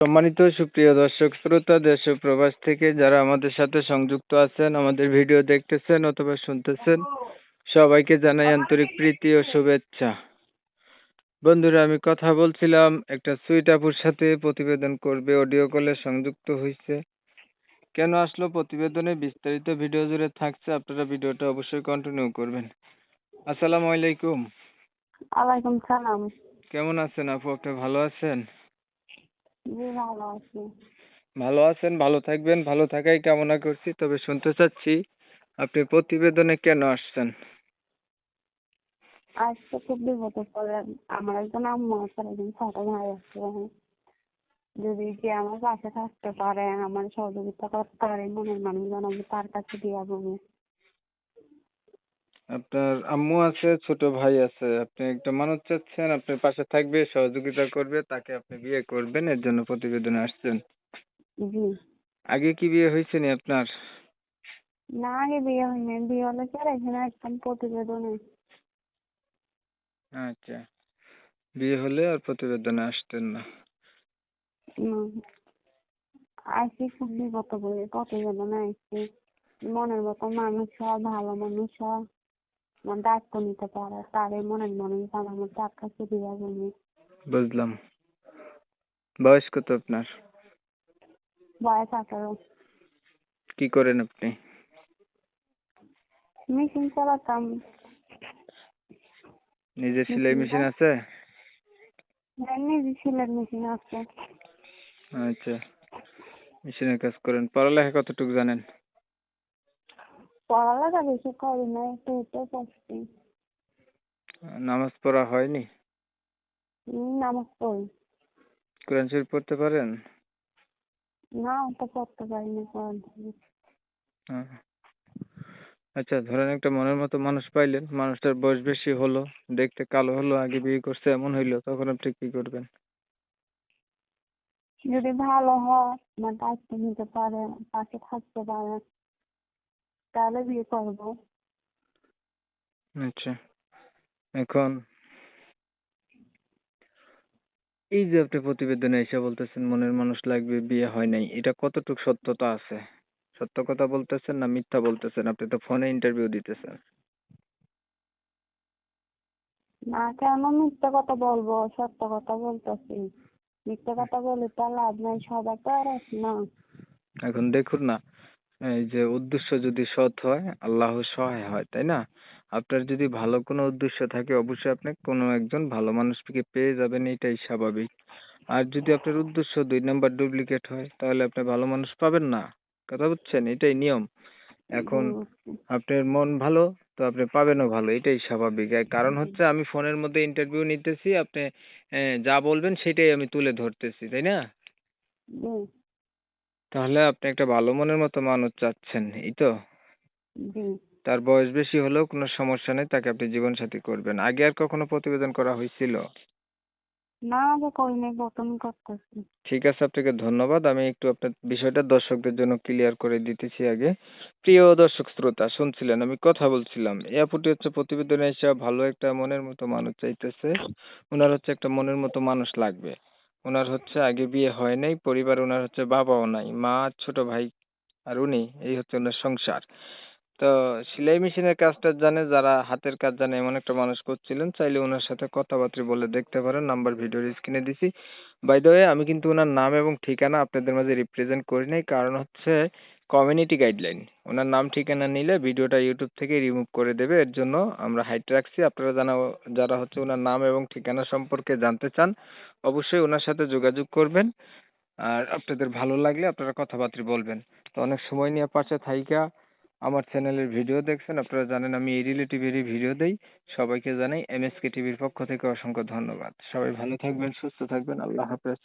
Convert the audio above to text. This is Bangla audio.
সম্মানিত সুপ্রিয় দর্শক শ্রোতা দেশ ও প্রবাস থেকে যারা আমাদের সাথে সংযুক্ত আছেন, আমাদের ভিডিও দেখতেছেন অথবা শুনতেছেন, সবাইকে জানাই আন্তরিক প্রীতি ও শুভেচ্ছা। বন্ধুরা, আমি কথা বলছিলাম একটা সুইট আপুর সাথে, প্রতিবেদন করবে, অডিও কলে সংযুক্ত হয়েছে। কেন আসলো প্রতিবেদনে বিস্তারিত ভিডিও জুড়ে থাকছে, আপনারা ভিডিওটা অবশ্যই কন্টিনিউ করবেন। আসসালামু আলাইকুম। ওয়ালাইকুম সালাম। কেমন আছেন আপু? আপনি ভালো আছেন? জি, ভালো আছি। ভালো আছেন, ভালো থাকবেন, ভালো থাকাই কামনা করছি। তবে শুনতে চাচ্ছি আপনি প্রতিবেদনে কেন আসছেন? আজকে খুব বিপদে পড়ে আমার একজন আম্মু আছে, একজন ছোট ভাই আছে। যদি যে আমার পাশে থাকতে পারে, আমার সহযোগিতা করতে পারে, মনের মানুষ জানাবো তার কাছে দিয়া বলবো। আপনার আম্মু আছে, ছোট ভাই আছে, আপনি একটা মানুষ চাচ্ছেন আপনার পাশে থাকবে, সহযোগিতা করবে, তাকে আপনি বিয়ে করবেন, এর জন্য প্রতিবেদনে আসছেন। জি। আগে কি বিয়ে হয়েছে নি আপনার? না, আগে বিয়ে হয়নি। বিয়ে হলে কি আর এখানে একদম প্রতিবেদনে। আচ্ছা, বিয়ে হলে আর প্রতিবেদনে আসতেন না। আসি খুব বিপদে পড়ে প্রতিবেদনে আসছি। মনের মতো মানুষ হয়, ভালো মানুষ হয়, আমার দায়িত্ব নিতে পারে, তার এই মনের মানুষ জানাবো তার কাছে দিয়া বলবো। বুঝলাম। বয়স কত আপনার? বয়স 18। কি করেন আপনি? মেশিন চালাতাম। নিজের সেলাই মেশিন আছে? নিজে সেলাই মেশিন আছে। আচ্ছা, মেশিনের কাজ করেন। পড়ালেখা কতটুকু জানেন? পড়ালেখা বেশি করি না, একটু উঠে পড়ছি। নামাজ পড়া হয়নি? নামাজ পড়ি। কোরআন শরীফ পড়তে পারেন? না, তো পড়তে পারি না কোরআন শরীফ। হ্যাঁ। আচ্ছা, ধরেন একটা মনের মতো মানুষ পাইলেন, মানুষটার বয়স বেশি হলো, দেখতে কালো হলো, আগে বিয়ে করছে এমন হইলো, তখন আপনি কি করবেন? যদি ভালো হয়, আমার দায়িত্ব নিতে পারে, পাশে থাকতে পারে, তাহলে বিয়ে করবো। আচ্ছা, এখন এই যে আপনি প্রতিবেদনে এসে বলতেছেন মনের মানুষ লাগবে, বিয়ে হয় নাই, এটা কতটুকু সত্যতা আছে? সত্য কথা বলতেছেন না মিথ্যা বলতেছেন? আপনি তো ফোনে ইন্টারভিউ দিতেছেন। না, কেন মিথ্যে কথা বলবো? সত্য কথা বলতেছি। মিথ্যে কথা বলে তো লাভ নাই, সবাই তো আর এক না। এখন দেখুন না, এই যে উদ্দেশ্য যদি সৎ হয়, আল্লাহ সহায় হয়, তাই না? আপনার যদি ভালো কোনো উদ্দেশ্য থাকে, অবশ্যই আপনি কোনো একজন ভালো মানুষকে পেয়ে যাবেন, এটাই স্বাভাবিক। আর যদি আপনার উদ্দেশ্য 2 নাম্বার ডুপ্লিকেট হয়, তাহলে আপনি ভালো মানুষ পাবেন না। কথা বুঝছেন? এটাই নিয়ম। এখন বুঝছি। আপনার মন ভালো, তো আপনি পাবেনও ভালো, এটাই স্বাভাবিক। এর কারণ হচ্ছে আমি ফোনের মধ্যে ইন্টারভিউ নিতেছি, আপনি যা বলবেন সেটাই আমি তুলে ধরতেছি, তাই না? জি। তাহলে আপনি একটা ভালো মনের মতো মানুষ চাচ্ছেন, এই তো? জি। তার বয়স বেশি হলেও কোনো সমস্যা নেই, তাকে আপনি জীবনসাথী করবেন। আগে আর কখনো প্রতিবেদন করা হয়েছিল? না, আগে করি নাই, প্রথম করতেছি। ঠিক আছে, আপনাকে ধন্যবাদ। আমি একটু আপনার বিষয়টা দর্শকদের জন্য ক্লিয়ার করে দিতেছি আগে। প্রিয় দর্শক শ্রোতা, শুনছিলেন আমি কথা বলছিলাম। এই আপুটি হচ্ছে প্রতিবেদনে এসে ভালো একটা মনের মতো মানুষ চাইতেছে। উনার হচ্ছে একটা মনের মতো মানুষ লাগবে। উনার হচ্ছে আগে বিয়ে হয় নাই, পরিবার উনার হচ্ছে বাবাও নাই, মা আর ছোট ভাই আর উনি, এই হচ্ছে ওনার সংসার। তো সেলাই মেশিনের কাজটা জানে, যারা হাতের কাজ জানে এমন একটা মানুষ করছিলেন, চাইলে ওনার সাথে কথাবার্তা বলে দেখতে পারেন। নাম্বার ভিডিওর স্ক্রিনে দিছি। বাই দ্য ওয়ে, আমি কিন্তু ওনার নাম এবং ঠিকানা আপনাদের মাঝে রিপ্রেজেন্ট করি নাই, কারণ হচ্ছে কমিউনিটি গাইডলাইন। ওনার নাম ঠিকানা নিলে ভিডিওটা ইউটিউব থেকে রিমুভ করে দেবে, এর জন্য আমরা হাইড রাখছি। আপনারা যারা হচ্ছে ওনার নাম এবং ঠিকানা সম্পর্কে জানতে চান, অবশ্যই ওনার সাথে যোগাযোগ করবেন। আর আপনাদের ভালো লাগলে আপনারা কথাবার্তা বলবেন। তো অনেক সময় নিয়ে পাশে থাইকা আমার চ্যানেলের ভিডিও দেখছেন, আপনারা জানেন আমি এই রিলেটিভেরই ভিডিও দেই। সবাইকে জানাই এমএসকে টিভির পক্ষ থেকে অসংখ্য ধন্যবাদ। সবাই ভালো থাকবেন, সুস্থ থাকবেন। আল্লাহ হাফেজ।